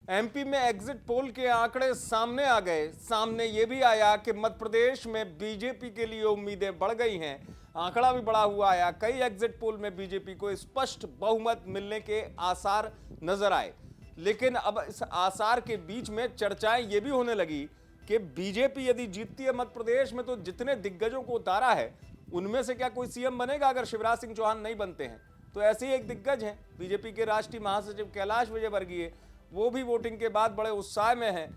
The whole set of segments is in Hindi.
एमपी में एग्जिट पोल के आंकड़े सामने आ गए। सामने यह भी आया कि मध्य प्रदेश में बीजेपी के लिए उम्मीदें बढ़ गई हैं। आंकड़ा भी बढ़ा हुआ आया। कई एग्जिट पोल में बीजेपी को स्पष्ट बहुमत मिलने के आसार नजर आए। लेकिन अब इस आसार के बीच में चर्चाएं ये भी होने लगी कि बीजेपी यदि जीतती है मध्य प्रदेश में तो जितने दिग्गजों को उतारा है उनमें से क्या कोई सीएम बनेगा अगर शिवराज सिंह चौहान नहीं बनते हैं? तो ऐसे ही एक दिग्गज हैं बीजेपी के राष्ट्रीय महासचिव कैलाश विजयवर्गीय। वो भी वोटिंग के बाद बड़े उत्साह में हैं।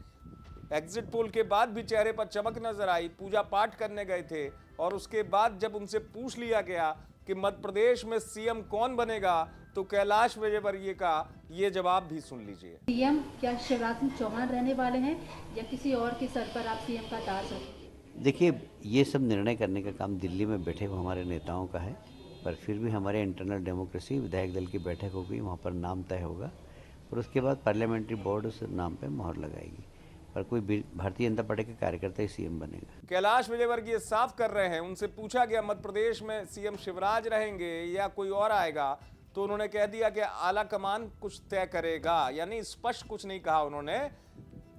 एग्जिट पोल के बाद भी चेहरे पर चमक नजर आई। पूजा पाठ करने गए थे और उसके बाद जब उनसे पूछ लिया गया कि मध्य प्रदेश में सीएम कौन बनेगा तो कैलाश विजयवर्गीय का ये जवाब भी सुन लीजिए। सीएम क्या शिवराज सिंह चौहान रहने वाले हैं या किसी और के सर पर आप सीएम का ताज रखेंगे? देखिए, ये सब निर्णय करने का काम दिल्ली में बैठे हुए हमारे नेताओं का है, पर फिर भी हमारे इंटरनल डेमोक्रेसी विधायक दल की बैठक होगी, वहाँ पर नाम तय होगा और उसके बाद पार्लियामेंट्री बोर्ड उस नाम पे मोहर लगाएगी। पर कोई भारतीय जनता पार्टी के कार्यकर्ता ही सीएम बनेगा। कैलाश विजयवर्गीय साफ कर रहे हैं। उनसे पूछा गया मध्य प्रदेश में सीएम शिवराज रहेंगे या कोई और आएगा, तो उन्होंने कह दिया कि आला कमान कुछ तय करेगा। यानी स्पष्ट कुछ नहीं कहा उन्होंने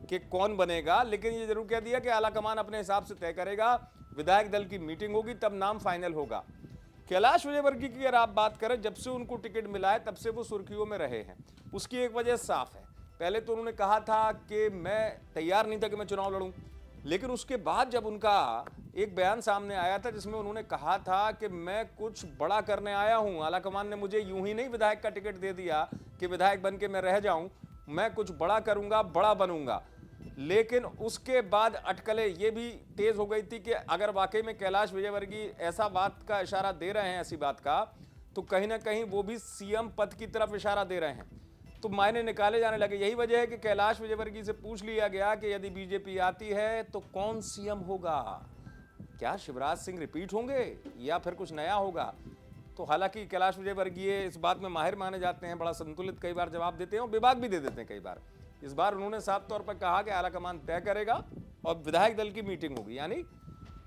कि कौन बनेगा, लेकिन ये जरूर कह दिया कि आला कमान अपने हिसाब से तय करेगा। विधायक दल की मीटिंग होगी तब नाम फाइनल होगा। कैलाश विजयवर्गीय की अगर आप बात करें, जब से उनको टिकट मिला है तब से वो सुर्खियों में रहे हैं। उसकी एक वजह साफ है। पहले तो उन्होंने कहा था कि मैं तैयार नहीं था कि मैं चुनाव लड़ूं, लेकिन उसके बाद जब उनका एक बयान सामने आया था जिसमें उन्होंने कहा था कि मैं कुछ बड़ा करने आया हूं, आलाकमान ने मुझे यूं ही नहीं विधायक का टिकट दे दिया कि विधायक बन के मैं रह जाऊं, मैं कुछ बड़ा करूंगा, बड़ा बनूंगा। लेकिन उसके बाद अटकलें ये भी तेज हो गई थी कि अगर वाकई में कैलाश विजयवर्गीय ऐसा बात का इशारा दे रहे हैं, ऐसी बात का, तो कहीं ना कहीं वो भी सीएम पद की तरफ इशारा दे रहे हैं। तो मायने निकाले जाने लगे। यही वजह है कि कैलाश विजयवर्गीय से पूछ लिया गया कि यदि बीजेपी आती है तो कौन सीएम होगा? क्या शिवराज सिंह रिपीट होंगे या फिर कुछ नया होगा? तो हालांकि कैलाश विजयवर्गीय इस बात में माहिर माने जाते हैं, बड़ा संतुलित कई बार जवाब देते हैं और विभाग भी दे देते हैं कई बार। इस बार उन्होंने साफ तौर पर कहा कि आलाकमान तय करेगा और विधायक दल की मीटिंग होगी, यानी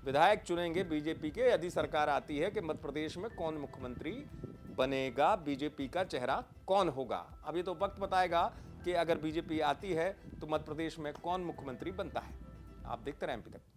विधायक चुनेंगे बीजेपी के यदि सरकार आती है कि मध्य प्रदेश में कौन मुख्यमंत्री बनेगा, बीजेपी का चेहरा कौन होगा। अब ये तो वक्त बताएगा कि अगर बीजेपी आती है तो मध्य प्रदेश में कौन मुख्यमंत्री बनता है। आप देखते रहें एमपी तक।